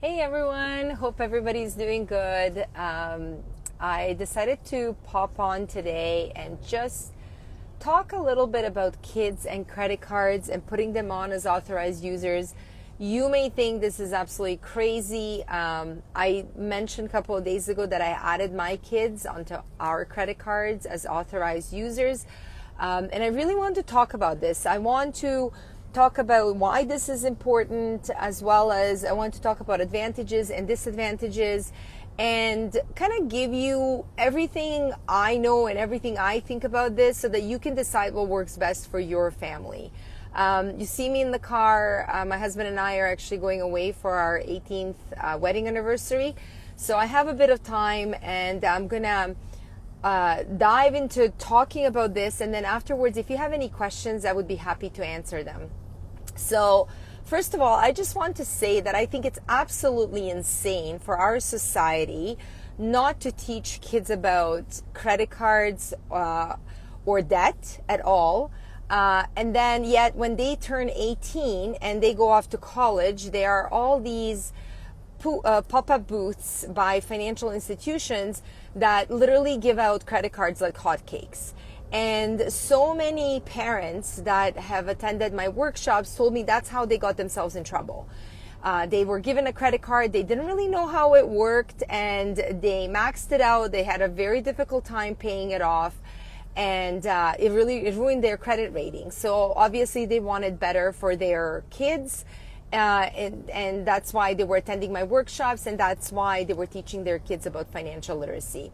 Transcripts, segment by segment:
Hey everyone, hope everybody's doing good. I decided to pop on today and just talk a little bit about kids and credit cards and putting them on as authorized users. You may think this is absolutely crazy. I mentioned a couple of days ago that I added my kids onto our credit cards as authorized users. And I really want to talk about this. I want to talk about why this is important, as well as I want to talk about advantages and disadvantages and kind of give you everything I know and everything I think about this so that you can decide what works best for your family. You see me in the car. My husband and I are actually going away for our 18th wedding anniversary. So I have a bit of time and I'm going to dive into talking about this. And then afterwards, if you have any questions, I would be happy to answer them. So first of all, I just want to say that I think it's absolutely insane for our society not to teach kids about credit cards or debt at all. And then yet when they turn 18 and they go off to college, there are all these pop-up booths by financial institutions that literally give out credit cards like hotcakes. And so many parents that have attended my workshops told me that's how they got themselves in trouble. They were given a credit card, they didn't really know how it worked, and they maxed it out. They had a very difficult time paying it off, and it ruined their credit rating. So obviously they wanted better for their kids, and that's why they were attending my workshops, and that's why they were teaching their kids about financial literacy.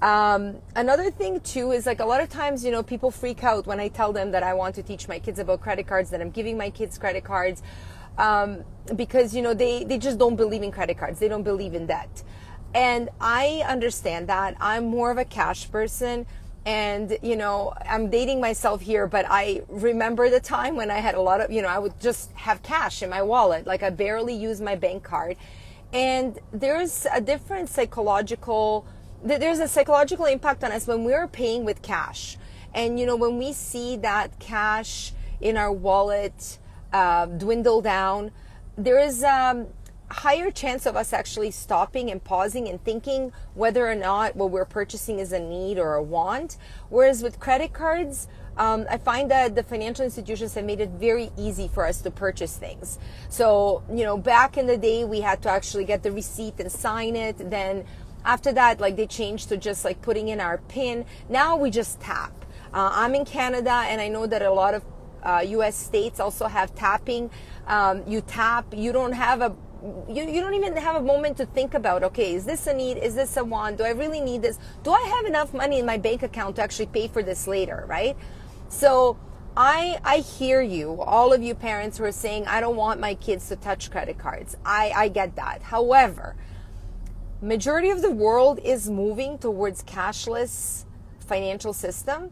Another thing too is, like, a lot of times, people freak out when I tell them that I want to teach my kids about credit cards, that I'm giving my kids credit cards, because, they just don't believe in credit cards. They don't believe in debt. And I understand that. I'm more of a cash person. And, I'm dating myself here, but I remember the time when I had a lot of, I would just have cash in my wallet. Like, I barely use my bank card. And there's a psychological impact on us when we're paying with cash. And, when we see that cash in our wallet dwindle down, there is higher chance of us actually stopping and pausing and thinking whether or not what we're purchasing is a need or a want. Whereas with credit cards, I find that the financial institutions have made it very easy for us to purchase things. So, back in the day, we had to actually get the receipt and sign it. Then after that, they changed to just putting in our PIN. Now we just tap. I'm in Canada, and I know that a lot of U.S. states also have tapping. You tap. You don't even have a moment to think about, okay, is this a need? Is this a want? Do I really need this? Do I have enough money in my bank account to actually pay for this later, right? So I hear you, all of you parents who are saying, I don't want my kids to touch credit cards. I get that. However, majority of the world is moving towards cashless financial system.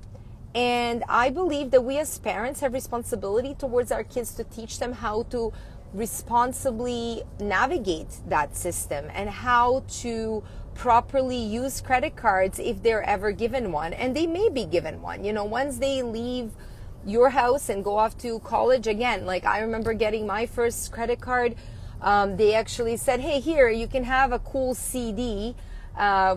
And I believe that we as parents have responsibility towards our kids to teach them how to responsibly navigate that system and how to properly use credit cards if they're ever given one. And they may be given one, once they leave your house and go off to college. Again, I remember getting my first credit card. They actually said, hey, here, you can have a cool CD,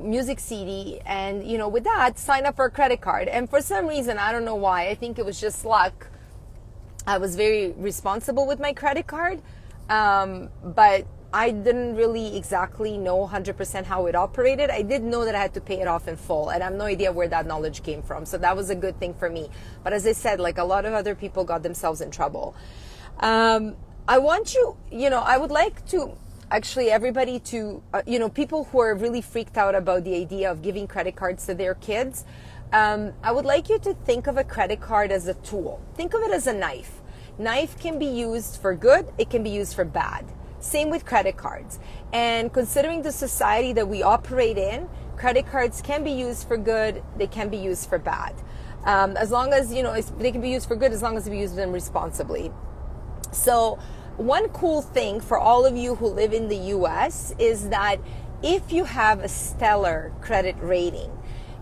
music CD, and, with that, sign up for a credit card. And for some reason, I don't know why, I think it was just luck, I was very responsible with my credit card, but I didn't really exactly know 100% how it operated. I did know that I had to pay it off in full, and I have no idea where that knowledge came from. So that was a good thing for me. But as I said, a lot of other people got themselves in trouble. I want I would like to actually everybody to, people who are really freaked out about the idea of giving credit cards to their kids, I would like you to think of a credit card as a tool. Think of it as a knife. Knife can be used for good. It can be used for bad. Same with credit cards. And considering the society that we operate in, credit cards can be used for good. They can be used for bad. As long as, they can be used for good as long as we use them responsibly. So one cool thing for all of you who live in the US is that if you have a stellar credit rating,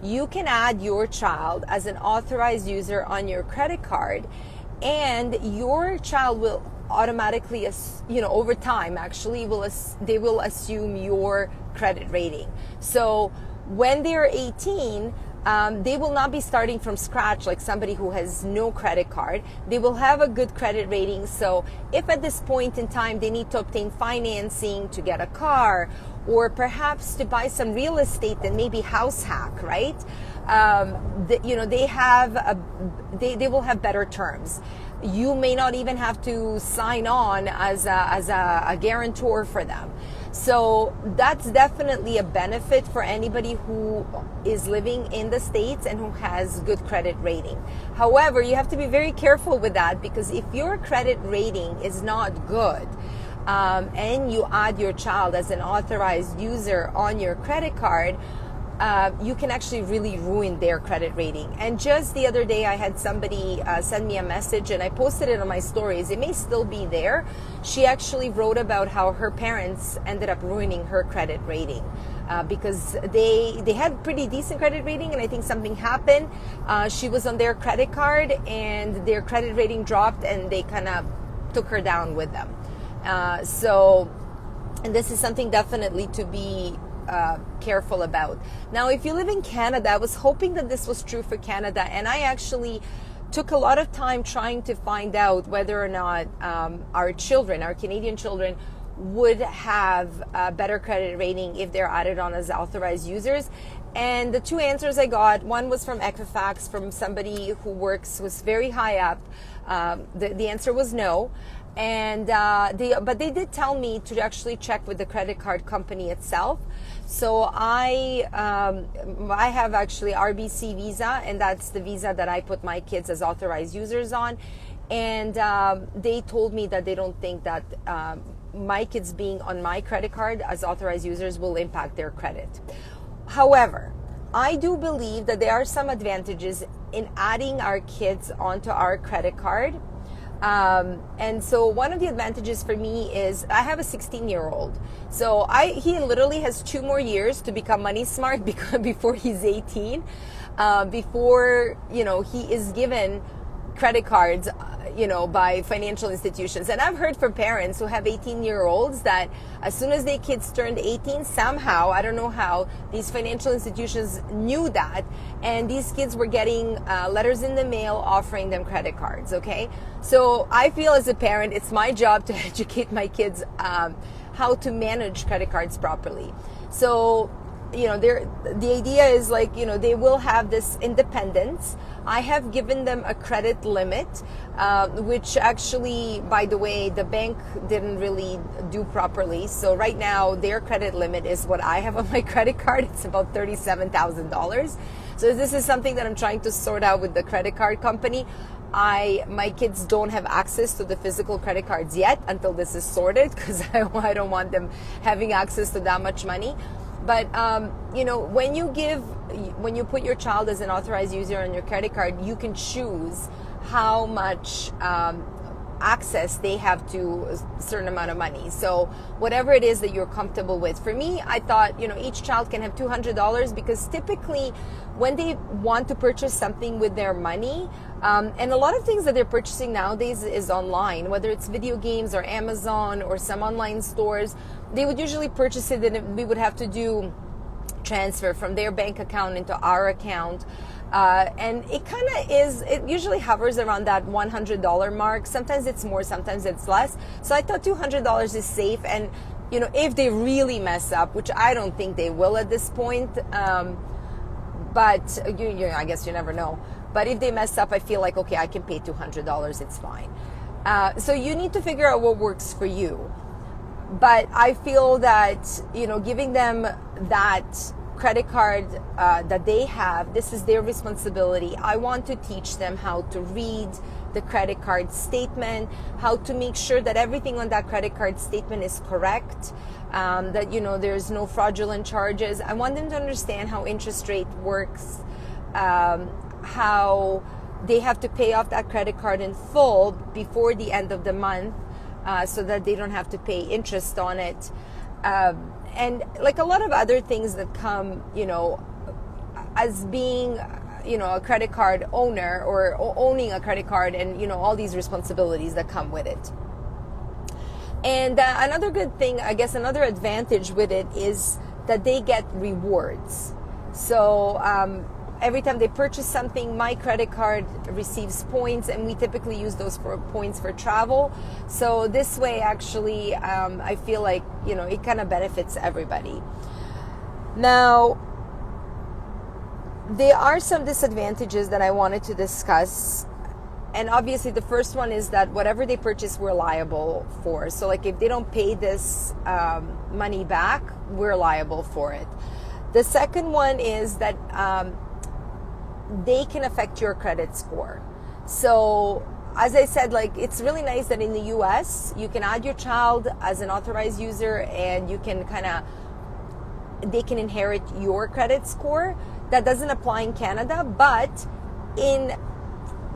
you can add your child as an authorized user on your credit card, and your child will automatically, over time, actually, they will assume your credit rating. So when they're 18, they will not be starting from scratch like somebody who has no credit card. They will have a good credit rating. So if at this point in time they need to obtain financing to get a car, or perhaps to buy some real estate and maybe house hack, right? They will have better terms. You may not even have to sign on as a guarantor for them. So that's definitely a benefit for anybody who is living in the States and who has good credit rating. However, you have to be very careful with that, because if your credit rating is not good, and you add your child as an authorized user on your credit card, you can actually really ruin their credit rating. And just the other day, I had somebody send me a message, and I posted it on my stories. It may still be there. She actually wrote about how her parents ended up ruining her credit rating because they had pretty decent credit rating, and I think something happened. She was on their credit card, and their credit rating dropped, and they kind of took her down with them. And this is something definitely to be careful about. Now, if you live in Canada, I was hoping that this was true for Canada, and I actually took a lot of time trying to find out whether or not our Canadian children, would have a better credit rating if they're added on as authorized users. And the two answers I got, one was from Equifax, from somebody who's very high up. The answer was no. But they did tell me to actually check with the credit card company itself. So I have actually RBC Visa, and that's the visa that I put my kids as authorized users on. And they told me that they don't think that my kids being on my credit card as authorized users will impact their credit. However, I do believe that there are some advantages in adding our kids onto our credit card. And so one of the advantages for me is I have a 16-year-old. So he literally has 2 more years to become money smart before he's 18, before, he is given credit cards, by financial institutions. And I've heard from parents who have 18-year-olds that as soon as their kids turned 18, somehow, I don't know how, these financial institutions knew that, and these kids were getting letters in the mail offering them credit cards, okay? So I feel as a parent, it's my job to educate my kids how to manage credit cards properly. So, the idea is they will have this independence. I have given them a credit limit, which actually, by the way, the bank didn't really do properly. So right now, their credit limit is what I have on my credit card. It's about $37,000. So this is something that I'm trying to sort out with the credit card company. My kids don't have access to the physical credit cards yet until this is sorted, because I don't want them having access to that much money. But, when you put your child as an authorized user on your credit card, you can choose how much access they have to a certain amount of money. So whatever it is that you're comfortable with. For me, I thought, each child can have $200, because typically when they want to purchase something with their money, and a lot of things that they're purchasing nowadays is online, whether it's video games or Amazon or some online stores, they would usually purchase it, and we would have to do transfer from their bank account into our account. And it usually hovers around that $100 mark. Sometimes it's more, sometimes it's less. So I thought $200 is safe. And, if they really mess up, which I don't think they will at this point, but I guess you never know. But if they mess up, I feel like, okay, I can pay $200, it's fine. So you need to figure out what works for you. But I feel that, giving them that credit card that they have, this is their responsibility. I want to teach them how to read the credit card statement, how to make sure that everything on that credit card statement is correct, that, there's no fraudulent charges. I want them to understand how interest rate works, how they have to pay off that credit card in full before the end of the month, so that they don't have to pay interest on it. And like a lot of other things that come, as being, a credit card owner or owning a credit card, and, all these responsibilities that come with it. And another good thing, I guess another advantage with it is that they get rewards. So every time they purchase something, my credit card receives points, and we typically use those points for travel. So this way, actually, I feel like, it kind of benefits everybody. Now, there are some disadvantages that I wanted to discuss. And obviously the first one is that whatever they purchase, we're liable for. So like if they don't pay this money back, we're liable for it. The second one is that they can affect your credit score. So as I said, like it's really nice that in the US, you can add your child as an authorized user and you can they can inherit your credit score. That doesn't apply in Canada, but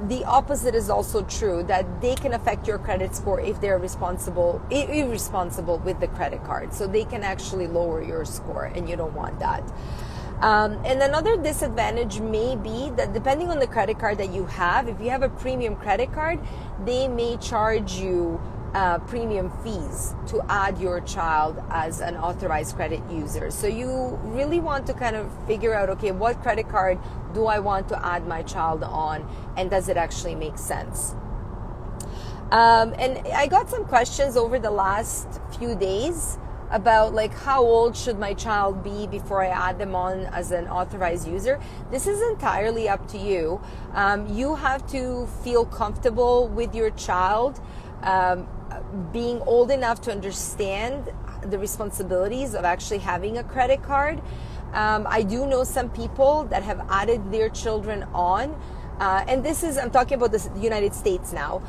the opposite is also true, that they can affect your credit score if they're irresponsible with the credit card. So they can actually lower your score, and you don't want that. And another disadvantage may be that depending on the credit card that you have, if you have a premium credit card, they may charge you premium fees to add your child as an authorized credit user. So you really want to kind of figure out, okay, what credit card do I want to add my child on, and does it actually make sense? And I got some questions over the last few days about like how old should my child be before I add them on as an authorized user. This is entirely up to you. You have to feel comfortable with your child being old enough to understand the responsibilities of actually having a credit card. I do know some people that have added their children on, and I'm talking about the United States now.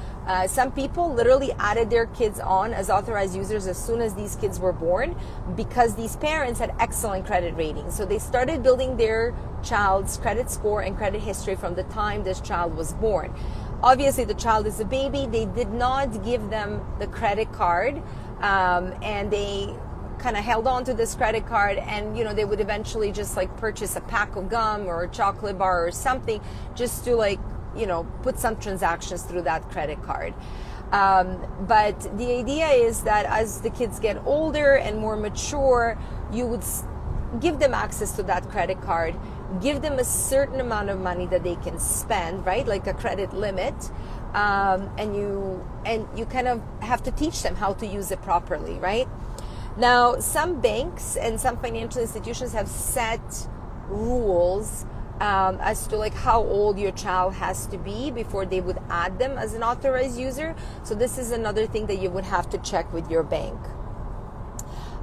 Some people literally added their kids on as authorized users as soon as these kids were born because these parents had excellent credit ratings. So they started building their child's credit score and credit history from the time this child was born. Obviously, the child is a baby. They did not give them the credit card, and they kind of held on to this credit card, and they would eventually just like purchase a pack of gum or a chocolate bar or something just to put some transactions through that credit card. But the idea is that as the kids get older and more mature, you would give them access to that credit card, give them a certain amount of money that they can spend, right? Like a credit limit. And you kind of have to teach them how to use it properly, right? Now, some banks and some financial institutions have set rules as to like how old your child has to be before they would add them as an authorized user. So this is another thing that you would have to check with your bank.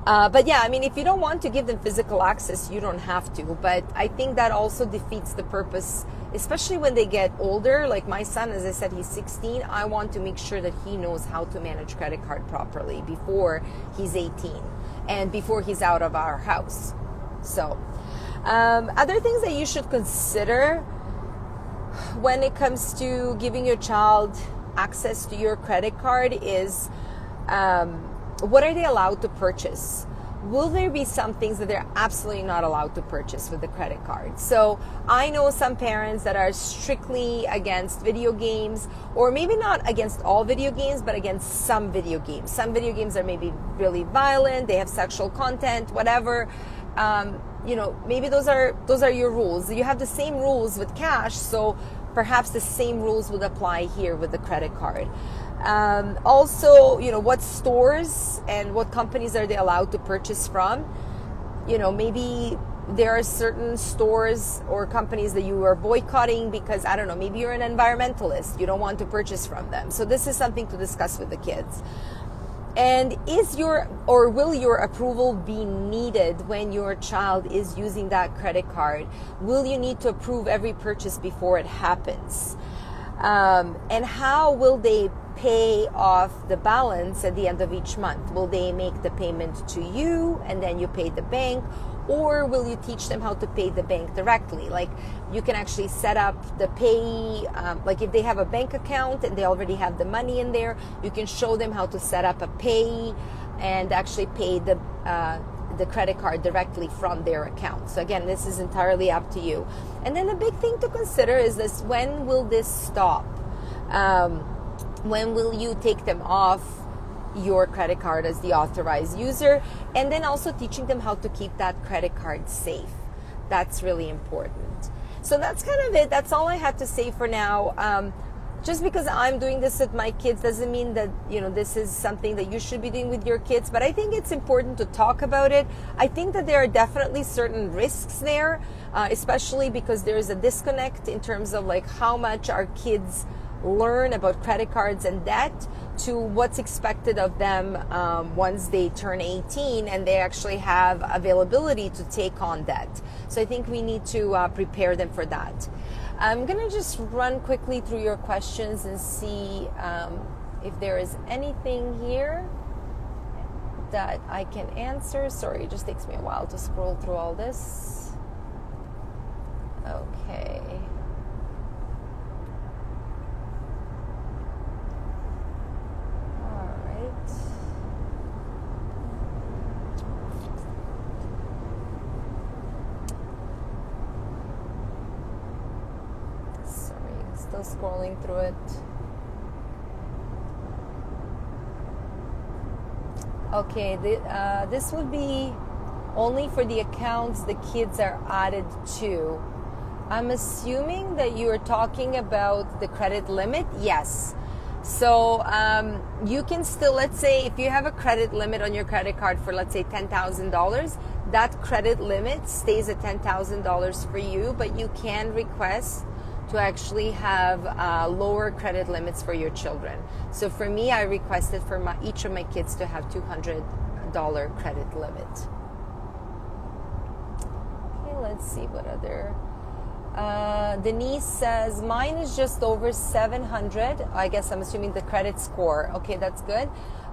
But yeah, I mean, if you don't want to give them physical access, you don't have to. But I think that also defeats the purpose, especially when they get older. Like my son, as I said, he's 16. I want to make sure that he knows how to manage credit card properly before he's 18 and before he's out of our house. So other things that you should consider when it comes to giving your child access to your credit card is what are they allowed to purchase? Will there be some things that they're absolutely not allowed to purchase with the credit card? So I know some parents that are strictly against video games, or maybe not against all video games, but against some video games. Some video games are maybe really violent, they have sexual content, whatever. Maybe those are your rules. You have the same rules with cash, so perhaps the same rules would apply here with the credit card. Also, what stores and what companies are they allowed to purchase from? Maybe there are certain stores or companies that you are boycotting because, I don't know, maybe you're an environmentalist. You don't want to purchase from them. So this is something to discuss with the kids. And will your approval be needed when your child is using that credit card? Will you need to approve every purchase before it happens? And how will they pay off the balance at the end of each month? Will they make the payment to you and then you pay the bank? Or will you teach them how to pay the bank directly? Like you can actually set up the pay, like if they have a bank account and they already have the money in there, you can show them how to set up a pay and actually pay the credit card directly from their account. So again, this is entirely up to you. And then the big thing to consider is this: when will this stop? When will you take them off your credit card as the authorized user, and then also teaching them how to keep that credit card safe. That's really important. So that's kind of it. That's all I have to say for now. Just because I'm doing this with my kids doesn't mean that, this is something that you should be doing with your kids, but I think it's important to talk about it. I think that there are definitely certain risks there, especially because there is a disconnect in terms of like how much our kids learn about credit cards and debt to what's expected of them once they turn 18 and they actually have availability to take on debt. So I think we need to prepare them for that. I'm going to just run quickly through your questions and see if there is anything here that I can answer. Sorry, it just takes me a while to scroll through all this. Okay. Still scrolling through it. Okay, this would be only for the accounts the kids are added to. I'm assuming that you are talking about the credit limit. Yes. So you can still, let's say if you have a credit limit on your credit card for, let's say, $10,000, that credit limit stays at $10,000 for you, but you can request to actually have lower credit limits for your children. So for me, I requested for each of my kids to have $200 credit limit. Okay, let's see what other. Denise says, mine is just over 700. I guess I'm assuming the credit score. Okay, that's good.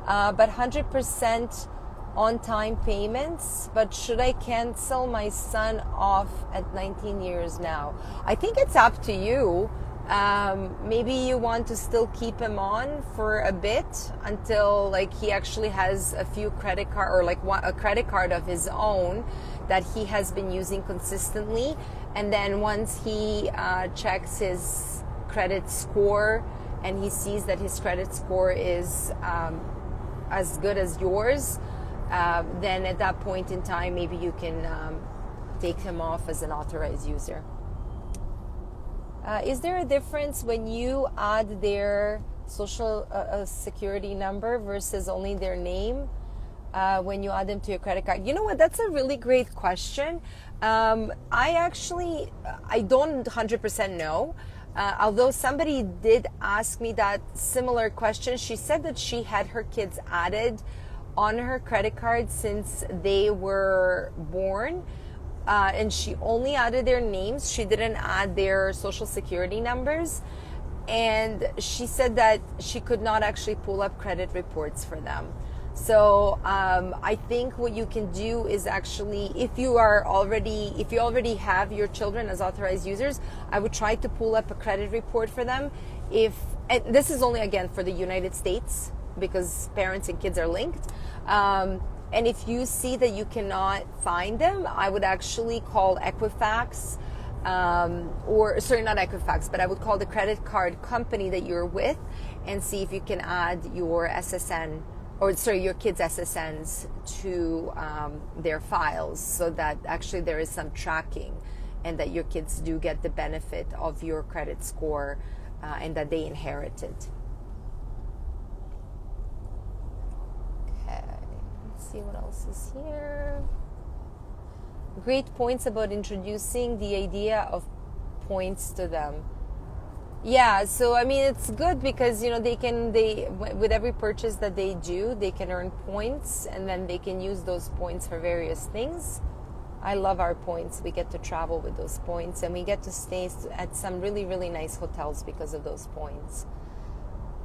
But 100% on-time payments, but should I cancel my son off at 19 years now? I think it's up to you. Maybe you want to still keep him on for a bit until like he actually has a few credit card or like a credit card of his own that he has been using consistently. And then once he checks his credit score and he sees that his credit score is as good as yours, then at that point in time, maybe you can take him off as an authorized user. Is there a difference when you add their social security number versus only their name when you add them to your credit card? You know what? That's a really great question. I don't 100% know. Although somebody did ask me that similar question. She said that she had her kids added on her credit card since they were born, and she only added their names. She didn't add their social security numbers, and she said that she could not actually pull up credit reports for them. So I think what you can do is actually, if you already have your children as authorized users, I would try to pull up a credit report for them. And this is only again for the United States, because parents and kids are linked. And if you see that you cannot find them, I would actually call Equifax, sorry, not Equifax, but I would call the credit card company that you're with and see if you can add your SSN, your kids' SSNs to their files, so that actually there is some tracking and that your kids do get the benefit of your credit score and that they inherit it. See what else is here. Great points about introducing the idea of points to them. Yeah, so I mean it's good because they with every purchase that they do, they can earn points and then they can use those points for various things. I love our points. We get to travel with those points and we get to stay at some really, really nice hotels because of those points.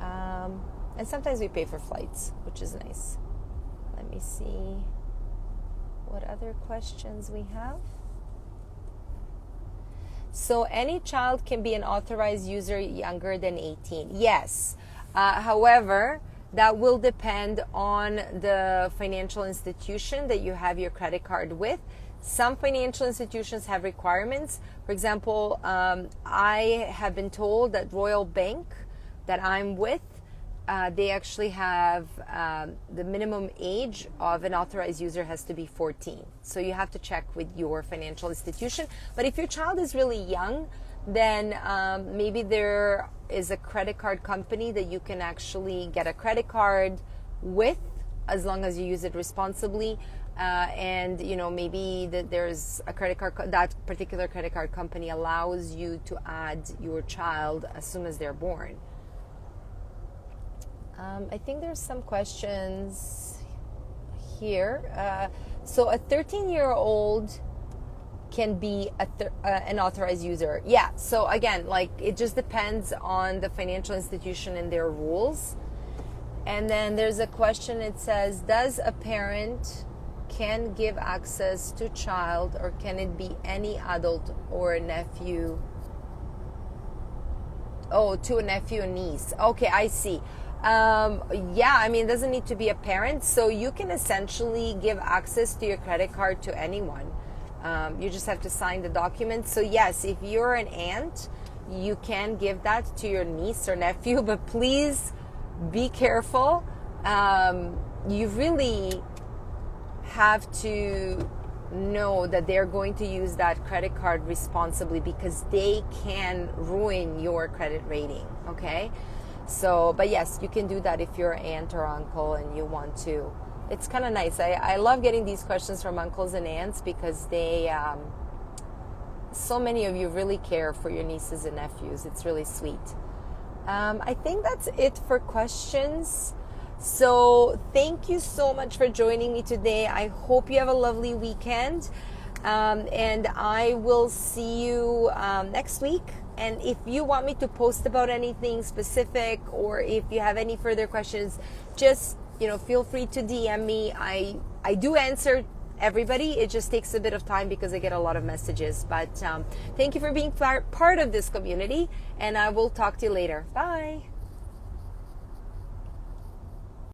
And sometimes we pay for flights, which is nice. Let me see what other questions we have. So any child can be an authorized user younger than 18. Yes. However, that will depend on the financial institution that you have your credit card with. Some financial institutions have requirements. For example, I have been told that Royal Bank that I'm with they actually have the minimum age of an authorized user has to be 14. So you have to check with your financial institution. But if your child is really young, then maybe there is a credit card company that you can actually get a credit card with, as long as you use it responsibly. And maybe that there's a credit card, that particular credit card company allows you to add your child as soon as they're born. I think there's some questions here. So a 13-year-old can be an authorized user. Yeah, so again, like, it just depends on the financial institution and their rules. And then there's a question, it says, does a parent can give access to child, or can it be any adult or a nephew? Oh, to a nephew and niece. Okay, I see. Yeah, I mean, it doesn't need to be a parent. So you can essentially give access to your credit card to anyone. You just have to sign the document. So yes, if you're an aunt, you can give that to your niece or nephew, but please be careful. You really have to know that they're going to use that credit card responsibly, because they can ruin your credit rating. Okay, so but yes, you can do that if you're aunt or uncle and you want to. It's kind of nice. I love getting these questions from uncles and aunts, because they so many of you really care for your nieces and nephews. It's really sweet. I think that's it for questions. So thank you so much for joining me today. I hope you have a lovely weekend. And I will see you next week. And if you want me to post about anything specific, or if you have any further questions, just feel free to DM me. I do answer everybody. It just takes a bit of time because I get a lot of messages. But thank you for being part of this community, and I will talk to you later. Bye.